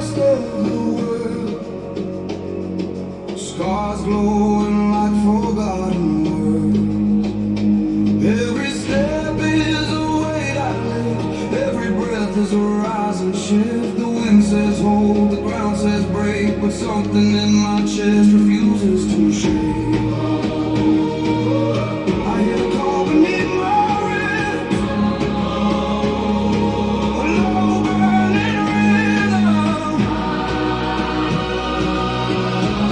rest of the world. Stars glowing like forgotten words. Every step is a weight I lift. Every breath is a rise and shift. The wind says hold, the ground says break, but something in my chest refuses to shake. I hear the call beneath my ribs, a low burning rhythm.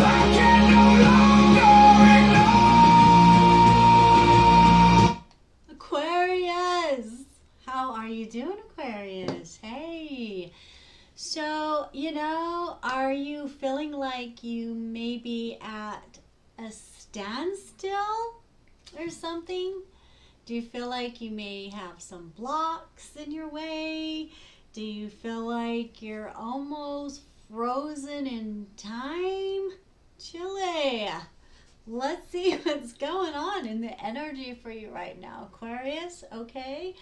I can no longer ignore. Aquarius! How are you doing, Aquarius? Hey! So, are you feeling like you may be at a standstill or something? Do you feel like you may have some blocks in your way? Do you feel like you're almost frozen in time? Chile! Let's see what's going on in the energy for you right now, Aquarius. Okay?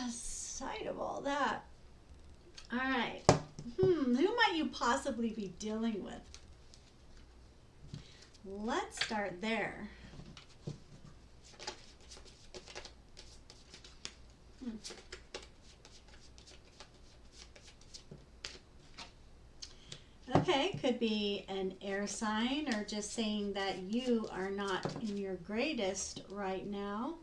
Sight of all that. All right. Who might you possibly be dealing with? Let's start there. Okay, could be an air sign or just saying that you are not in your greatest right now.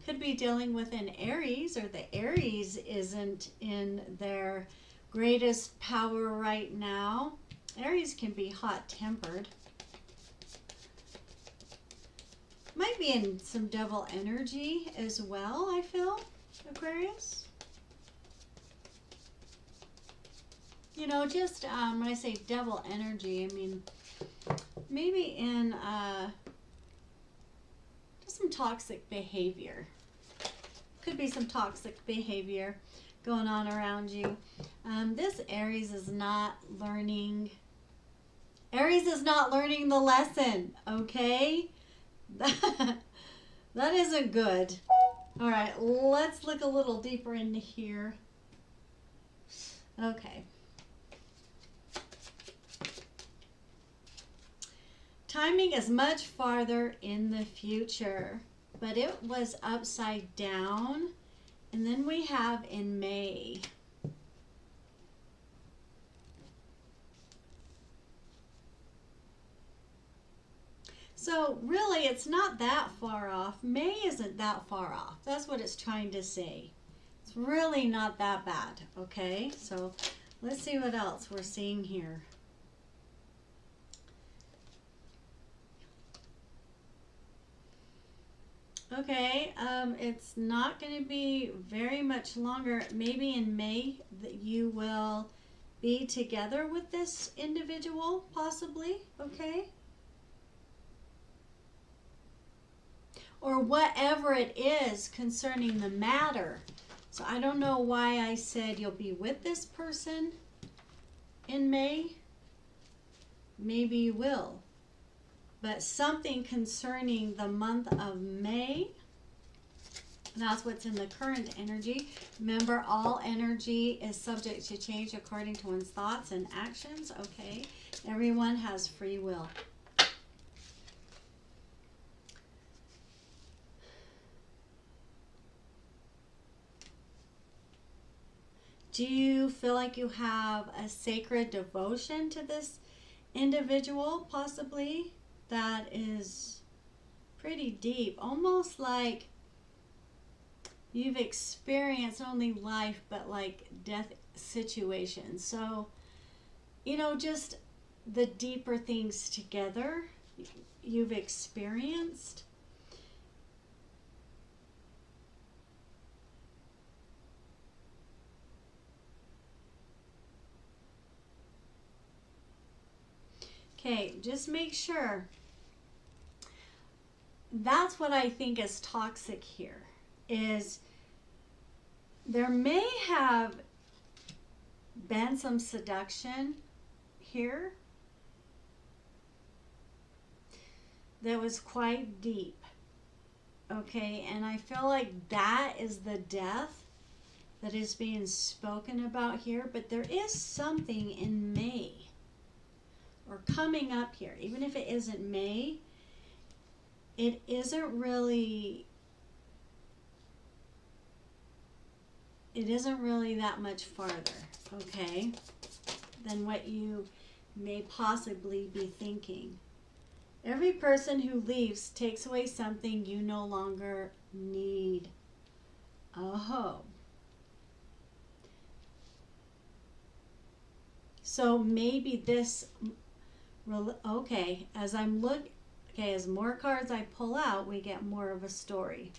Could be dealing with an Aries, or the Aries isn't in their greatest power right now. Aries can be hot-tempered. Might be in some devil energy as well, I feel, Aquarius. Just when I say devil energy, I mean maybe in just some toxic behavior. Could be some toxic behavior going on around you. This Aries is not learning. Aries is not learning the lesson, okay? That isn't good. All right, let's look a little deeper into here. Okay. Timing is much farther in the future, but it was upside down. And then we have in May. So really, it's not that far off. May isn't that far off. That's what it's trying to say. It's really not that bad, okay? So let's see what else we're seeing here. Okay, it's not going to be very much longer. Maybe in May that you will be together with this individual, possibly, okay? Or whatever it is concerning the matter. So I don't know why I said you'll be with this person in May. Maybe you will. But something concerning the month of May, that's what's in the current energy. Remember, all energy is subject to change according to one's thoughts and actions, okay? Everyone has free will. Do you feel like you have a sacred devotion to this individual, possibly? That is pretty deep, almost like you've experienced not only life but like death situations. So, just the deeper things together you've experienced. Okay, just make sure. That's what I think is toxic here, is there may have been some seduction here that was quite deep. Okay, and I feel like that is the death that is being spoken about here, but there is something in May or coming up here. Even if it isn't May, it isn't really that much farther, okay, than what you may possibly be thinking. Every person who leaves takes away something you no longer need. Oh. So maybe this, okay, as more cards I pull out, we get more of a story.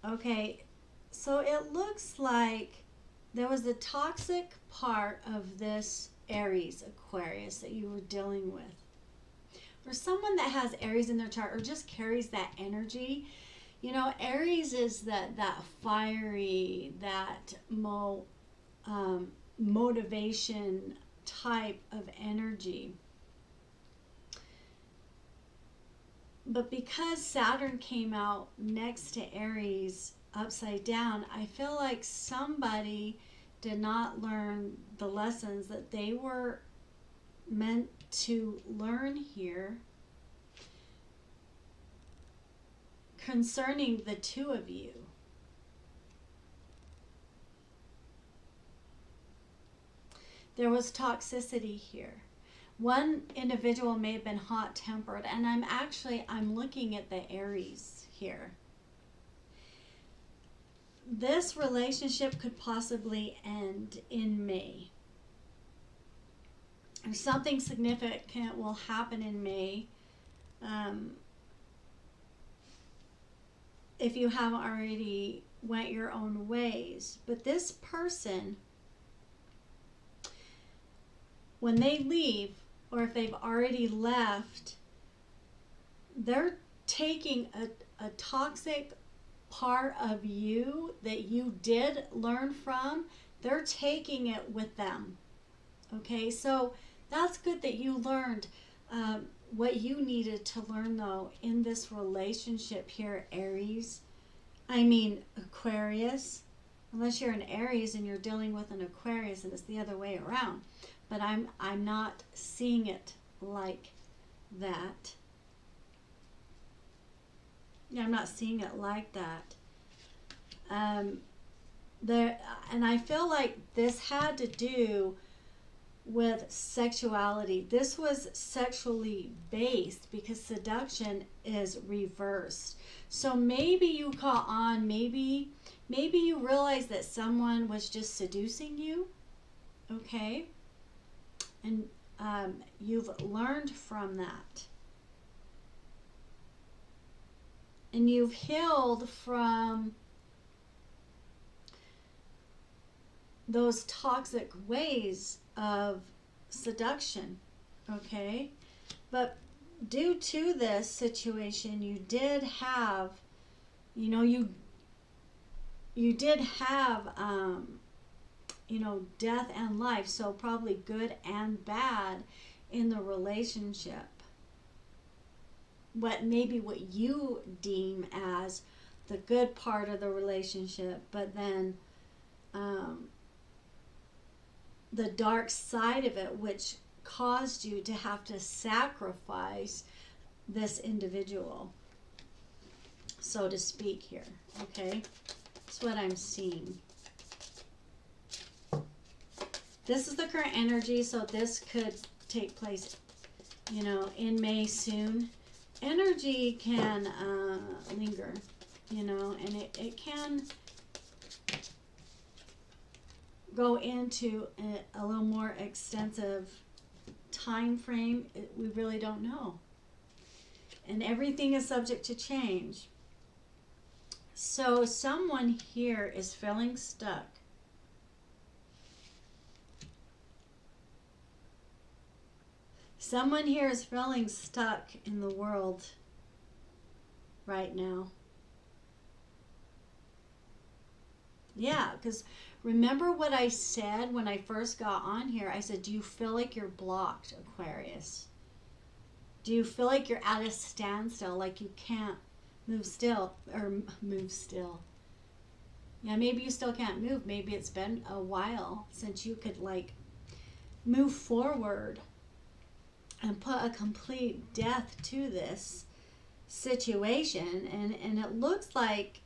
Okay, so it looks like there was a toxic part of this Aries Aquarius that you were dealing with. Or someone that has Aries in their chart or just carries that energy. You know, Aries is that fiery, that motivation type of energy. But because Saturn came out next to Aries upside down, I feel like somebody did not learn the lessons that they were meant to learn here concerning the two of you. There was toxicity here. One individual may have been hot-tempered, and I'm looking at the Aries here. This relationship could possibly end in May. Or something significant will happen in May. If you haven't already went your own ways. But this person, when they leave, or if they've already left, they're taking a toxic part of you that you did learn from. They're taking it with them. Okay, so that's good that you learned what you needed to learn, though, in this relationship here, Aquarius. Unless you're an Aries and you're dealing with an Aquarius and it's the other way around. But I'm not seeing it like that. Yeah, I'm not seeing it like that. And I feel like this had to do with sexuality. This was sexually based because seduction is reversed. So maybe you caught on, maybe you realized that someone was just seducing you, okay? And you've learned from that. And you've healed from those toxic ways of seduction, okay? But due to this situation, you did have, you did have, death and life, so probably good and bad in the relationship. What you deem as the good part of the relationship, but then the dark side of it, which caused you to have to sacrifice this individual, so to speak here, okay? That's what I'm seeing. This is the current energy, so this could take place, in May soon. Energy can linger, and it can go into a little more extensive time frame. We really don't know. And everything is subject to change. So someone here is feeling stuck. Someone here is feeling stuck in the world right now. Yeah, because remember what I said when I first got on here? I said, do you feel like you're blocked, Aquarius? Do you feel like you're at a standstill, like you can't move still or move still? Yeah, maybe you still can't move. Maybe it's been a while since you could like move forward and put a complete death to this situation, and it looks like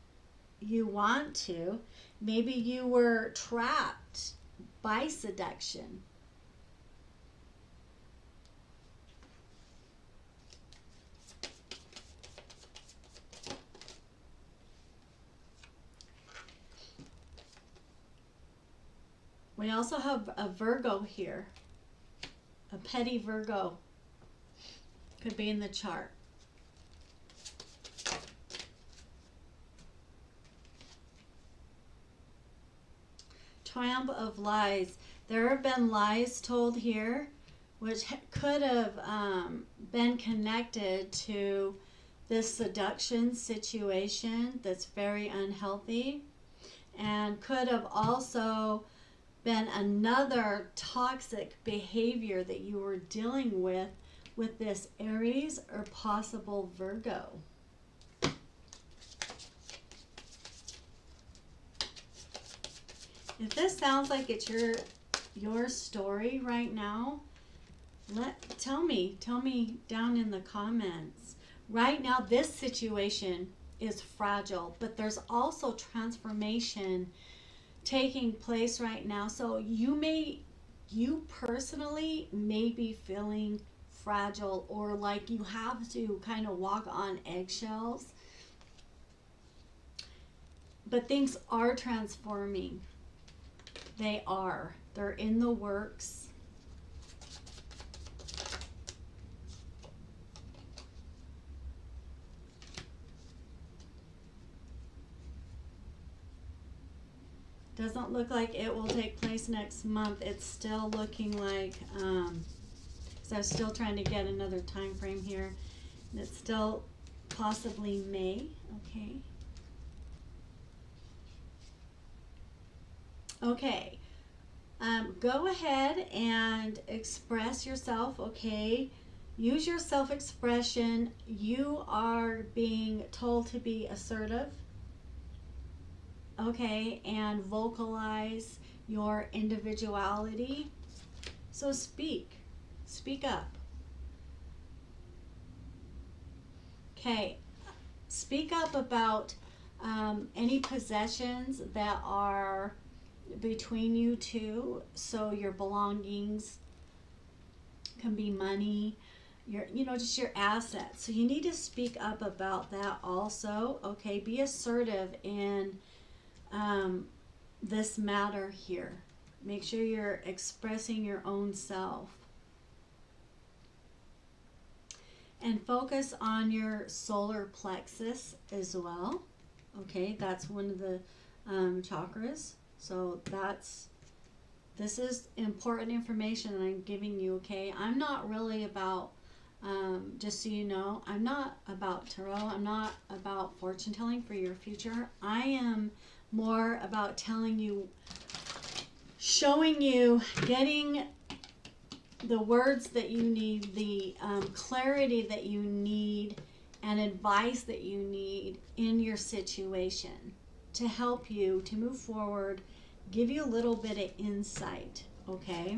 you want to. Maybe you were trapped by seduction. We also have a Virgo here, a petty Virgo. Could be in the chart. Triumph of lies. There have been lies told here, which could have been connected to this seduction situation that's very unhealthy, and could have also been another toxic behavior that you were dealing with this Aries or possible Virgo. If this sounds like it's your story right now, tell me down in the comments. Right now this situation is fragile, but there's also transformation taking place right now. So you personally may be feeling fragile, or like you have to kind of walk on eggshells, but things are transforming. They're in the works. Doesn't look like it will take place next month. It's still looking like, so I'm still trying to get another time frame here. It's still possibly May. Okay. Okay. Go ahead and express yourself. Okay. Use your self-expression. You are being told to be assertive. Okay, and vocalize your individuality. So speak up. Okay, speak up about any possessions that are between you two. So your belongings can be money, just your assets. So you need to speak up about that also. Okay, be assertive in this matter here. Make sure you're expressing your own self. And focus on your solar plexus as well. Okay, that's one of the chakras. So this is important information that I'm giving you. Okay, I'm not really about, just so you know, I'm not about tarot. I'm not about fortune telling for your future. I am more about telling you, showing you, getting the words that you need, the clarity that you need, and advice that you need in your situation to help you to move forward, give you a little bit of insight. Okay.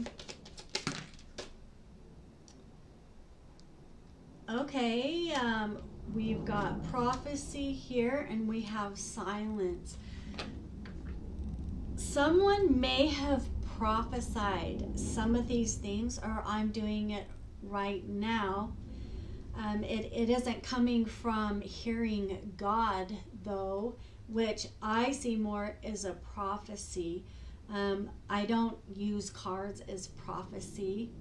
Okay, we've got prophecy here, and we have silence. Someone may have prophesied some of these things, or I'm doing it right now. It isn't coming from hearing God, though, which I see more as a prophecy. I don't use cards as prophecy.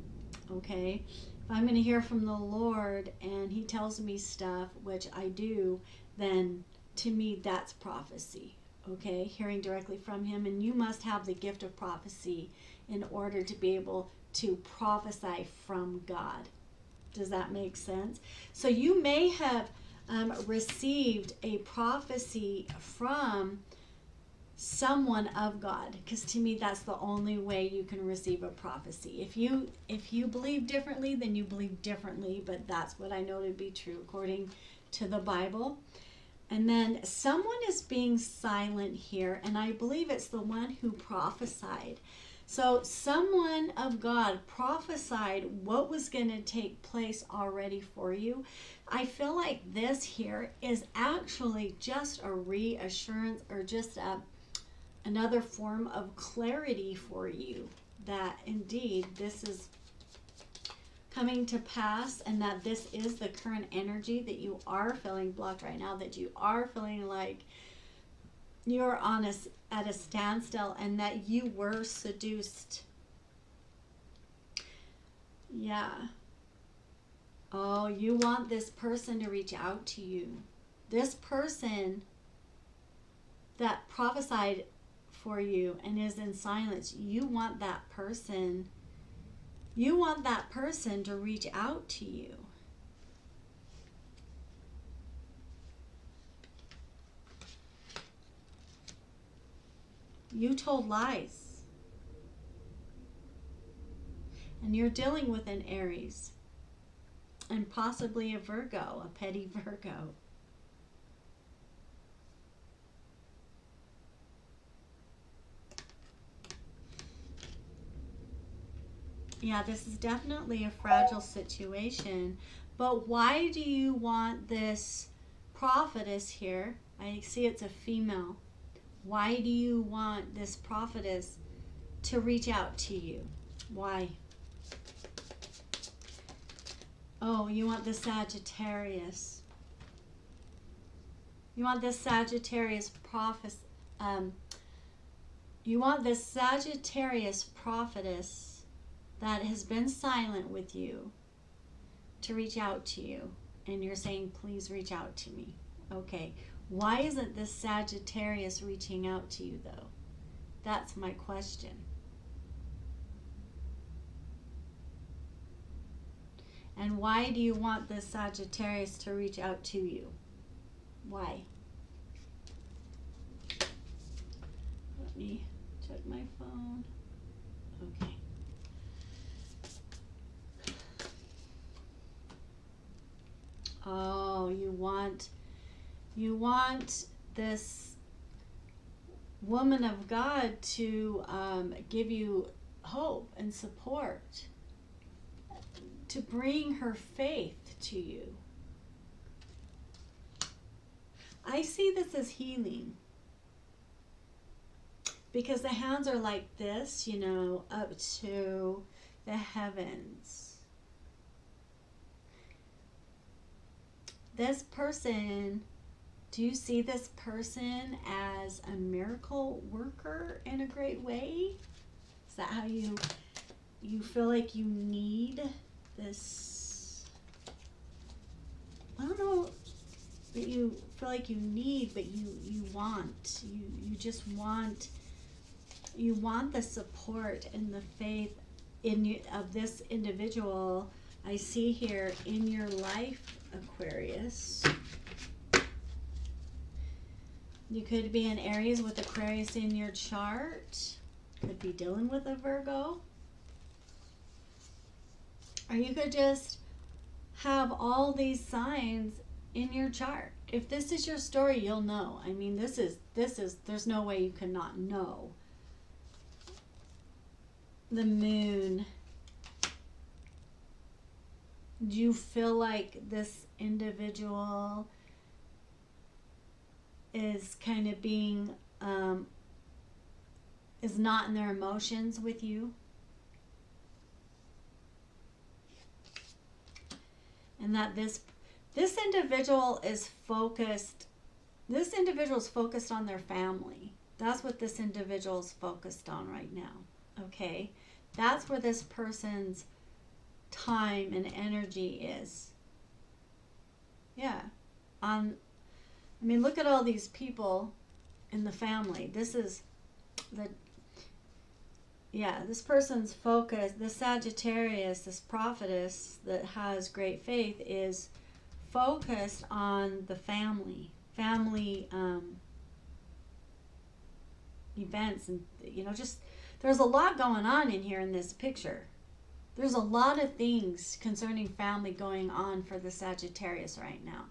Okay, if I'm going to hear from the Lord and He tells me stuff, which I do, then to me that's prophecy. Okay, hearing directly from Him, and you must have the gift of prophecy in order to be able to prophesy from God. Does that make sense? So you may have received a prophecy from someone of God, because to me that's the only way you can receive a prophecy. If you believe differently, then you believe differently, but that's what I know to be true according to the Bible. And then someone is being silent here, and I believe it's the one who prophesied. So someone of God prophesied what was going to take place already for you. I feel like this here is actually just a reassurance, or just another form of clarity for you, that indeed this is coming to pass, and that this is the current energy that you are feeling blocked right now, that you are feeling like you're at a standstill, and that you were seduced. Yeah. Oh, you want this person to reach out to you. This person that prophesied for you and is in silence, you want that person to reach out to you. You told lies. And you're dealing with an Aries. And possibly a Virgo, a petty Virgo. Yeah, this is definitely a fragile situation. But why do you want this prophetess here? I see it's a female. Why do you want this prophetess to reach out to you? Why? Oh, you want the Sagittarius. You want this Sagittarius you want this Sagittarius prophetess that has been silent with you to reach out to you. And you're saying, please reach out to me. Okay. Why isn't this Sagittarius reaching out to you, though? That's my question. And why do you want this Sagittarius to reach out to you? Why? Let me check my phone. Okay. Oh, you want this woman of God to give you hope and support, to bring her faith to you. I see this as healing, because the hands are like this, you know, up to the heavens. This person, do you see this person as a miracle worker in a great way? Is that how you feel like you need this? I don't know that you feel like you need, but you want. You just want. You want the support and the faith of this individual. I see here in your life, Aquarius. You could be in Aries with Aquarius in your chart. Could be dealing with a Virgo. Or you could just have all these signs in your chart. If this is your story, you'll know. I mean, this is there's no way you cannot know. The moon. Do you feel like this individual is kind of being, is not in their emotions with you? And that this individual is focused, this individual is focused on their family. That's what this individual is focused on right now, okay? That's where this person's time and energy is. Yeah. I mean, look at all these people in the family. This is this person's focus, the Sagittarius, this prophetess that has great faith, is focused on the family. events, and just there's a lot going on in here in this picture. There's a lot of things concerning family going on for the Sagittarius right now.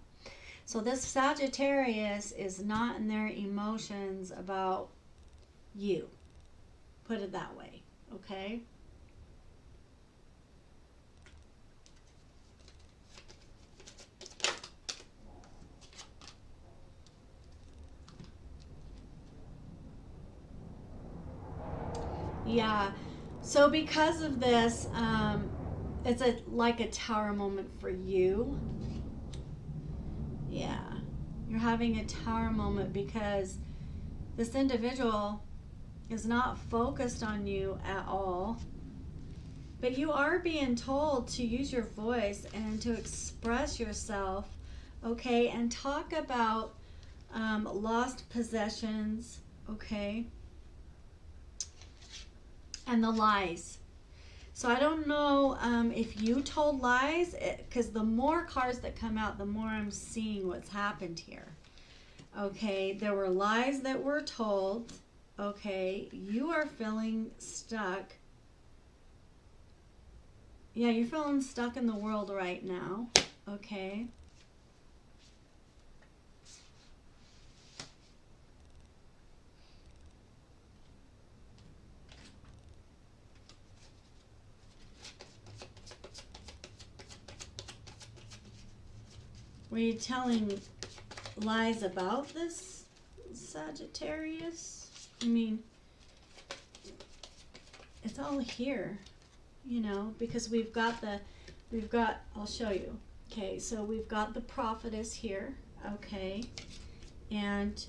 So this Sagittarius is not in their emotions about you. Put it that way, okay? Yeah. So because of this, it's like a tower moment for you. Yeah. You're having a tower moment because this individual is not focused on you at all. But you are being told to use your voice and to express yourself, okay, and talk about lost possessions, okay, and the lies. So I don't know if you told lies, because the more cards that come out, the more I'm seeing what's happened here. Okay, there were lies that were told. Okay, you are feeling stuck. Yeah, you're feeling stuck in the world right now. Okay. Were you telling lies about this Sagittarius? I mean, it's all here, because I'll show you. Okay, so we've got the prophetess here, okay, and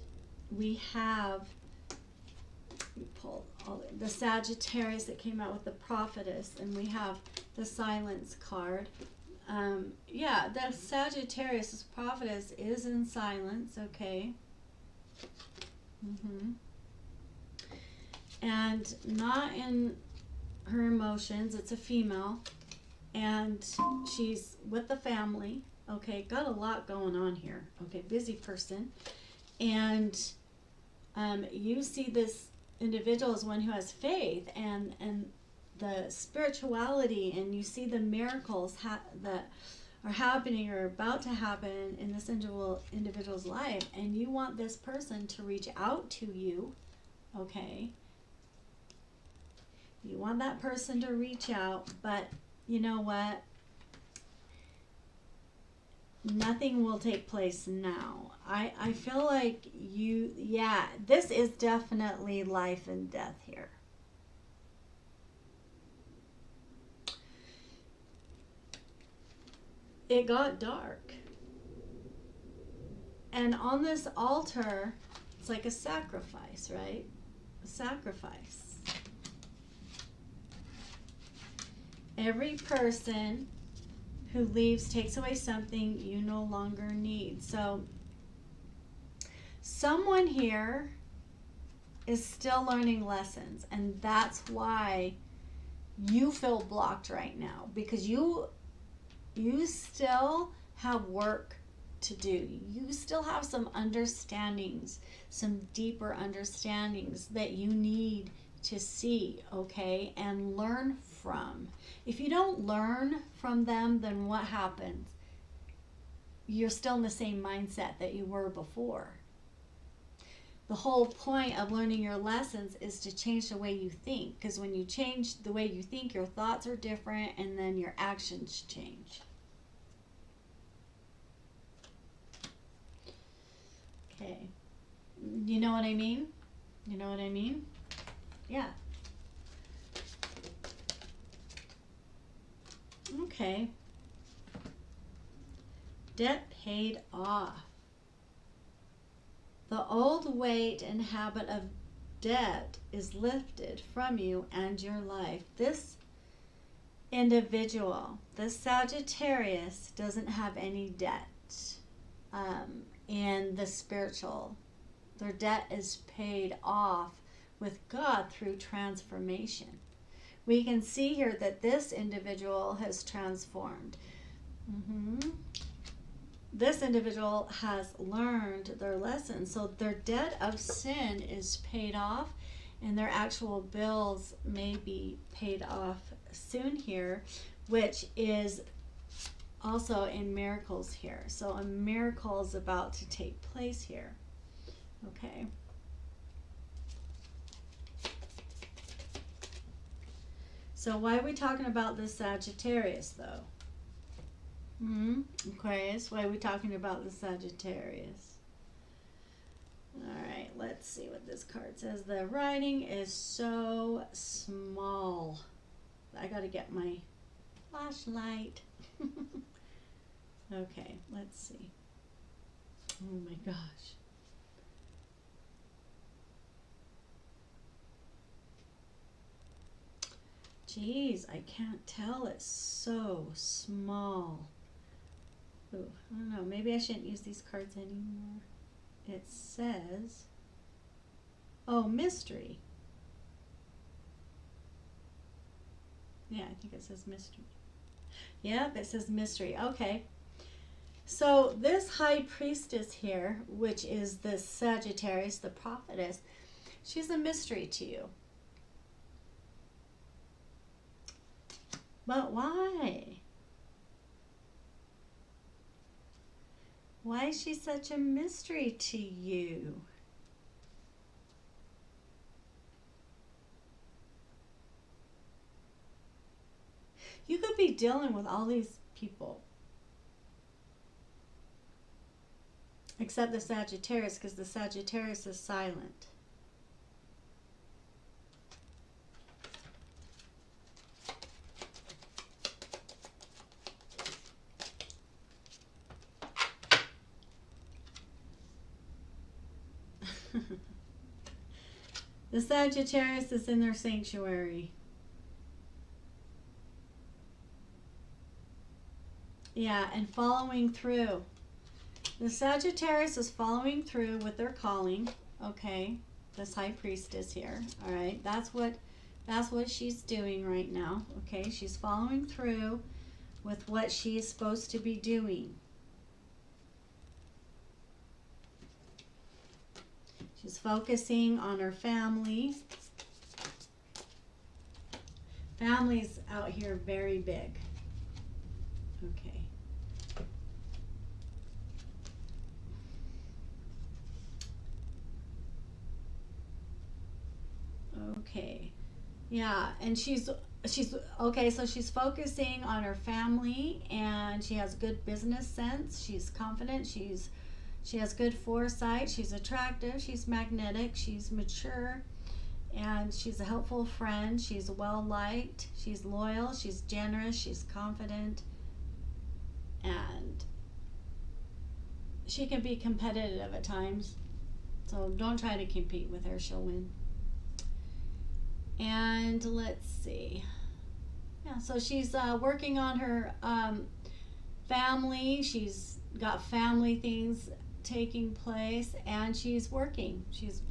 we have, pull all the Sagittarius that came out with the prophetess, and we have the silence card. Yeah, the Sagittarius prophetess is in silence, okay. And not in her emotions. It's a female, and she's with the family. Okay, got a lot going on here. Okay, busy person, and you see this individual as one who has faith and the spirituality, and you see the miracles that are happening or about to happen in this individual's life, and you want this person to reach out to you, okay? You want that person to reach out, but you know what? Nothing will take place now. I feel like this is definitely life and death here. It got dark. And on this altar, it's like a sacrifice, right? A sacrifice. Every person who leaves takes away something you no longer need. So someone here is still learning lessons, and that's why you feel blocked right now, because you still have work to do. You still have some understandings, some deeper understandings that you need to see, okay, and learn from. If you don't learn from them, then what happens? You're still in the same mindset that you were before. The whole point of learning your lessons is to change the way you think, because when you change the way you think, your thoughts are different, and then your actions change. Okay. You know what I mean? You know what I mean? Yeah. Okay. Debt paid off. The old weight and habit of debt is lifted from you and your life. This individual, this Sagittarius, doesn't have any debt in the spiritual. Their debt is paid off with God through transformation. We can see here that this individual has transformed. this individual has learned their lesson. So their debt of sin is paid off, and their actual bills may be paid off soon here, which is also in miracles here. So a miracle is about to take place here. Okay. So why are we talking about this Sagittarius though? Aquarius, why are we talking about the Sagittarius? All right, let's see what this card says. The writing is so small. I got to get my flashlight. Okay, let's see. Oh my gosh. Jeez, I can't tell. It's so small. Ooh, I don't know. Maybe I shouldn't use these cards anymore. It says, oh, mystery. Yeah, I think it says mystery. Yep, it says mystery. Okay. So this high priestess here, which is the Sagittarius, the prophetess, she's a mystery to you. But why? Why is she such a mystery to you? You could be dealing with all these people. Except the Sagittarius, because the Sagittarius is silent. The Sagittarius is in their sanctuary. Yeah, and following through. The Sagittarius is following through with their calling. Okay, this high priestess here. All right, that's what she's doing right now. Okay, she's following through with what she's supposed to be doing. She's focusing on her family. Family's out here very big. Okay. Okay. Yeah, and she's okay, so she's focusing on her family, and she has good business sense. She's confident. She has good foresight. She's attractive. She's magnetic. She's mature. And she's a helpful friend. She's well liked. She's loyal. She's generous. She's confident. And she can be competitive at times. So don't try to compete with her. She'll win. And let's see. Yeah, so she's working on her family. She's got family things taking place, and she's working. She's,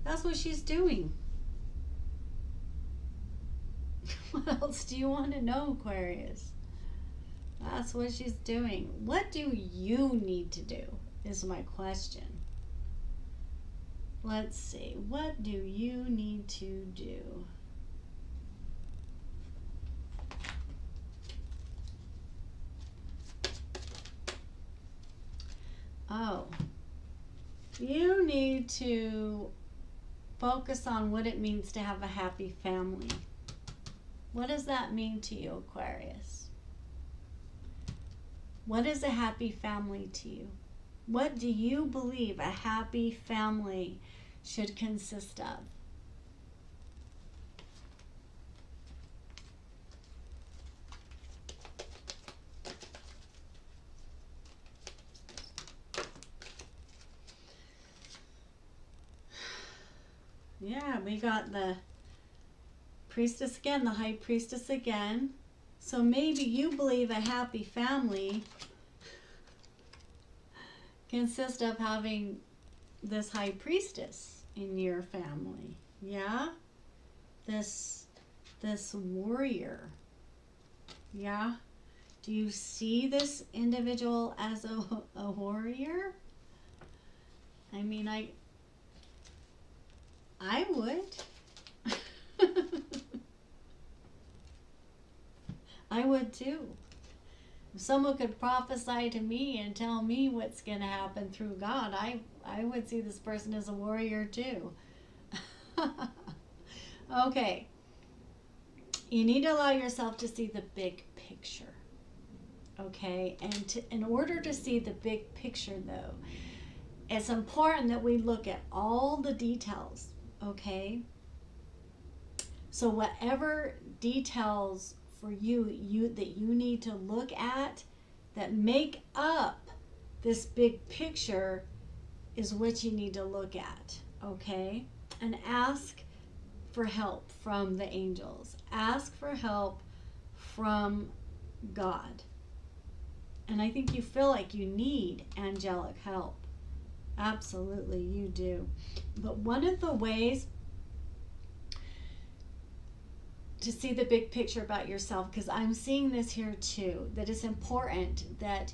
that's what she's doing. What else do you want to know, Aquarius? That's what she's doing. What do you need to do is my question. Let's see. What do you need to do? Oh, you need to focus on what it means to have a happy family. What does that mean to you, Aquarius? What is a happy family to you? What do you believe a happy family should consist of? Yeah, we got the priestess again, the high priestess again. So maybe you believe a happy family consists of having this high priestess in your family. Yeah? This warrior. Yeah? Do you see this individual as a warrior? I mean, I would. I would too. If someone could prophesy to me and tell me what's going to happen through God, I would see this person as a warrior too. Okay. You need to allow yourself to see the big picture. Okay? And in order to see the big picture, though, it's important that we look at all the details. Okay? So whatever details for you that you need to look at that make up this big picture is what you need to look at. Okay? And ask for help from the angels. Ask for help from God. And I think you feel like you need angelic help. Absolutely, you do. But one of the ways to see the big picture about yourself, because I'm seeing this here too, that it's important that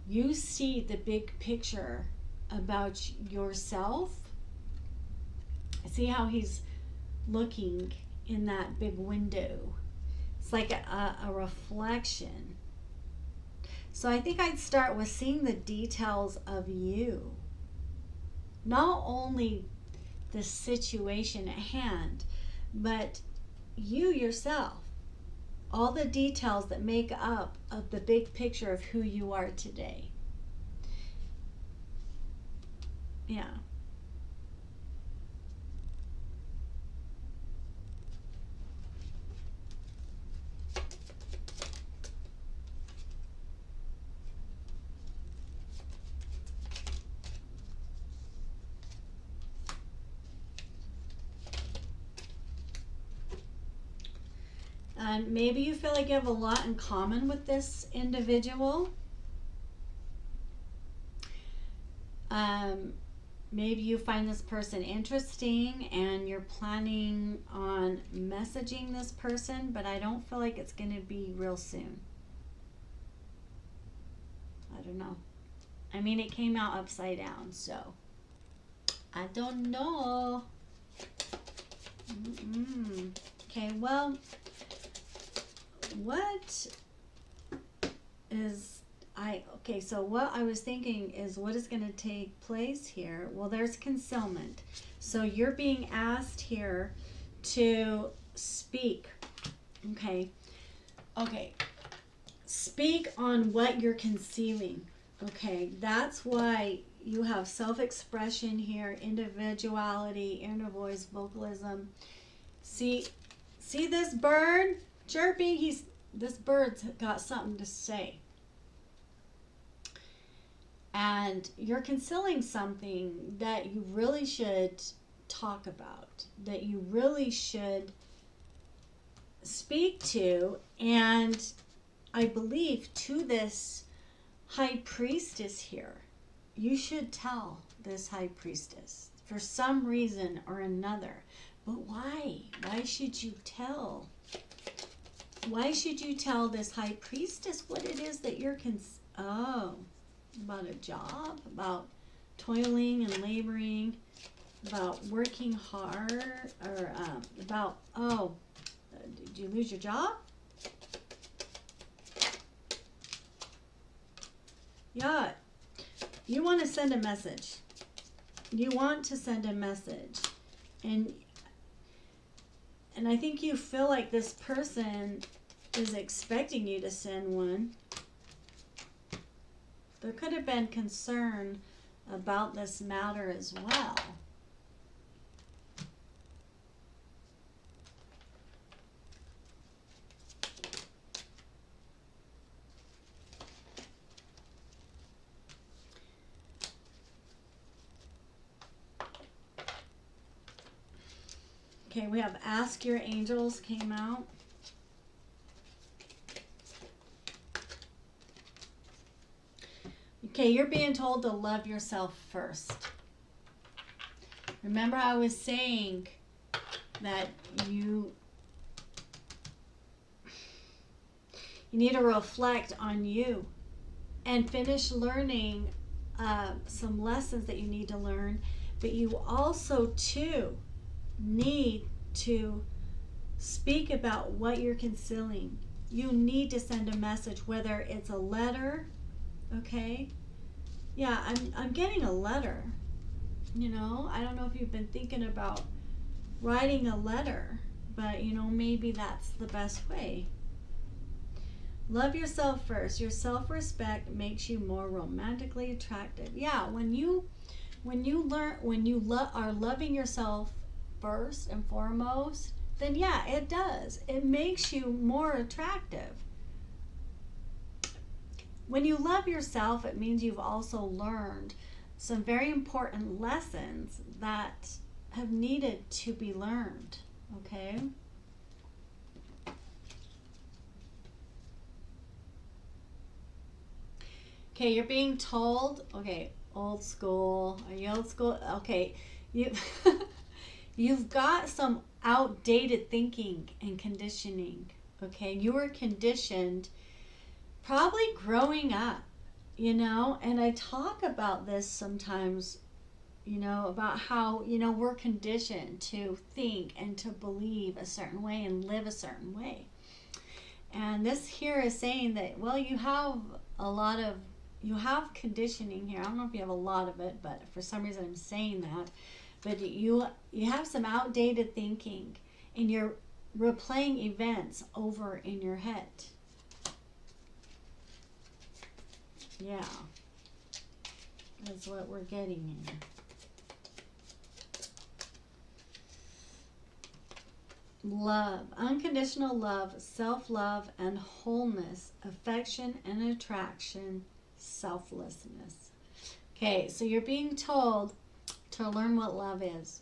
you see the big picture about yourself. See how he's looking in that big window. It's like a reflection. So I think I'd start with seeing the details of you. Not only the situation at hand, but you yourself. All the details that make up of the big picture of who you are today. Yeah. And maybe you feel like you have a lot in common with this individual. Maybe you find this person interesting and you're planning on messaging this person, but I don't feel like it's going to be real soon. I don't know. I mean, it came out upside down, so I don't know. Okay, well, what is okay, so what I was thinking is what is going to take place here? Well, there's concealment. So you're being asked here to speak. Okay. Speak on what you're concealing. Okay. That's why you have self-expression here, individuality, inner voice, vocalism. See this bird chirping? This bird's got something to say. And you're concealing something that you really should talk about, that you really should speak to, and I believe to this high priestess here. You should tell this high priestess for some reason or another. But why? Why should you tell? Why should you tell this high priestess what it is that you're about a job, about toiling and laboring, about working hard, or did you lose your job? Yeah, you want to send a message. You want to send a message. And I think you feel like this person is expecting you to send one. There could have been concern about this matter as well. Okay, we have Ask Your Angels came out. Okay, you're being told to love yourself first. Remember I was saying that you You need to reflect on you and finish learning some lessons that you need to learn. But you also, too, need to speak about what you're concealing. You need to send a message, whether it's a letter, okay? Yeah, I'm getting a letter. You know, I don't know if you've been thinking about writing a letter, but you know, maybe that's the best way. Love yourself first. Your self-respect makes you more romantically attractive. Yeah, when you are loving yourself first and foremost, then yeah, it does. It makes you more attractive. When you love yourself, it means you've also learned some very important lessons that have needed to be learned. Okay? Okay, you're being told, okay, old school. Are you old school? Okay, you you've got some outdated thinking and conditioning. Okay, you were conditioned probably growing up, you know, and I talk about this sometimes, you know, about how, you know, we're conditioned to think and to believe a certain way and live a certain way. And this here is saying that, well, you have conditioning here. I don't know if you have a lot of it, but for some reason I'm saying that. But you have some outdated thinking, and you're replaying events over in your head. Yeah, that's what we're getting here. Love, unconditional love, self-love and wholeness, affection and attraction, selflessness. Okay, so you're being told to learn what love is.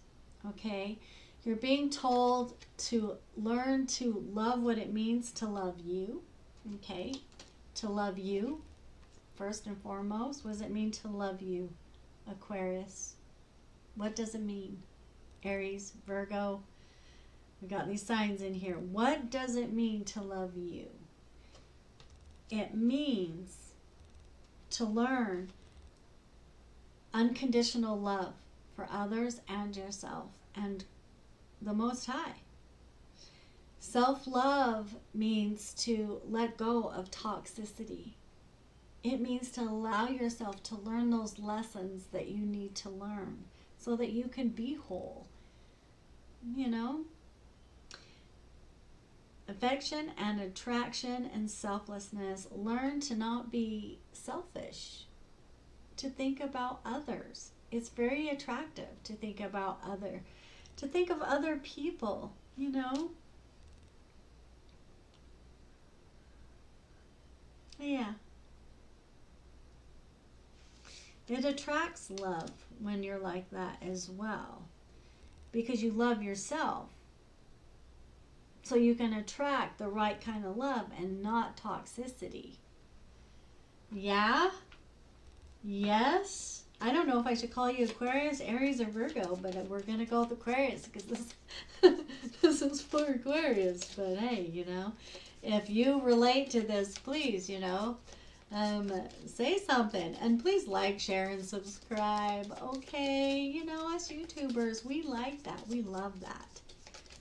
Okay, you're being told to learn to love what it means to love you. Okay, to love you first and foremost. What does it mean to love you, Aquarius? What does it mean? Aries, Virgo. We got these signs in here. What does it mean to love you? It means to learn unconditional love for others and yourself and the Most High. Self-love means to let go of toxicity. It means to allow yourself to learn those lessons that you need to learn so that you can be whole. You know? Affection and attraction and selflessness. Learn to not be selfish, to think about others. It's very attractive to think about to think of other people, you know? Yeah. It attracts love when you're like that as well, because you love yourself. So you can attract the right kind of love and not toxicity. Yeah? Yes? I don't know if I should call you Aquarius, Aries, or Virgo, but we're going to go with Aquarius because this is for Aquarius. But hey, you know, if you relate to this, please, you know, say something. And please like, share, and subscribe. Okay? You know, us YouTubers, we like that. We love that.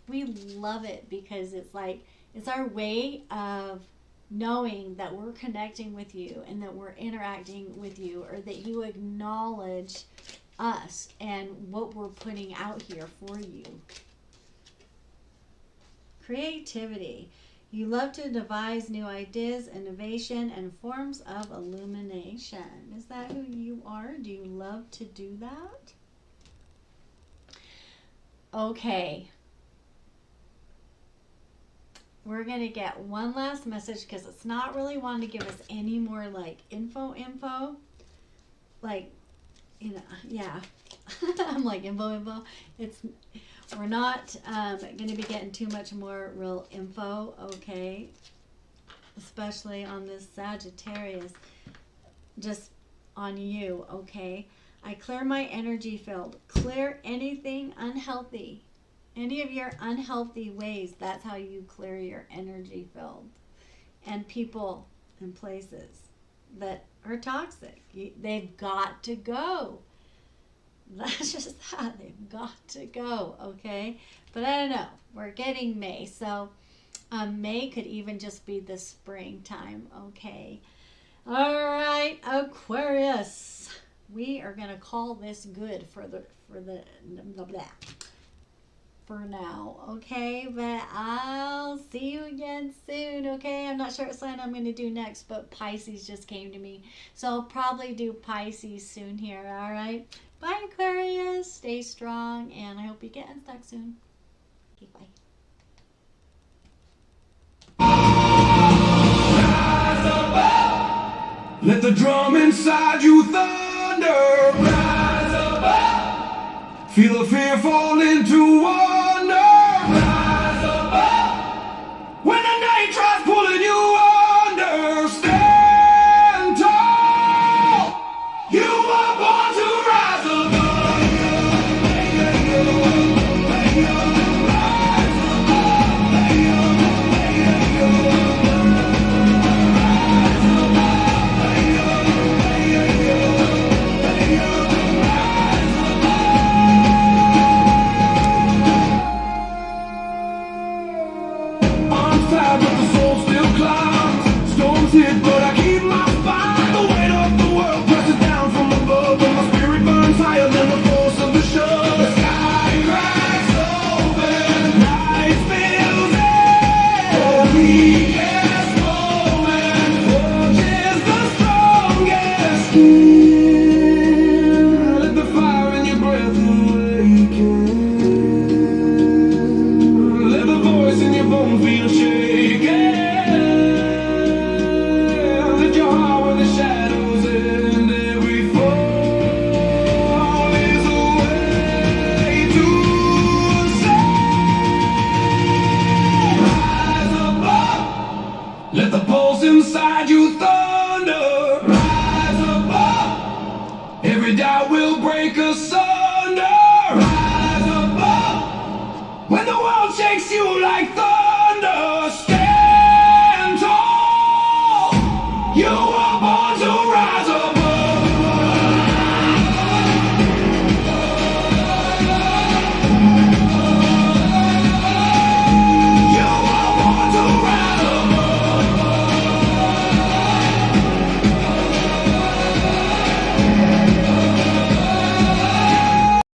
We love it because it's like, it's our way of knowing that we're connecting with you and that we're interacting with you, or that you acknowledge us and what we're putting out here for you. Creativity. You love to devise new ideas, innovation, and forms of illumination. Is that who you are? Do you love to do that? Okay. We're going to get one last message because it's not really wanting to give us any more like info. Like, you know, yeah. I'm like info. We're not going to be getting too much more real info, okay? Especially on this Sagittarius. Just on you, okay? I clear my energy field. Clear anything unhealthy. Any of your unhealthy ways, that's how you clear your energy field. and people and places that are toxic. They've got to go. That's just that. They've got to go, okay? But I don't know. We're getting May, so May could even just be the springtime, okay? All right, Aquarius. We are gonna call this good for now, okay? But I'll see you again soon, okay? I'm not sure what sign I'm gonna do next, but Pisces just came to me, so I'll probably do Pisces soon here. All right. Bye, Aquarius. Stay strong, and I hope you get unstuck soon. Okay, bye. Let the drum inside you thunder. Rise above. Feel the fear fall into war.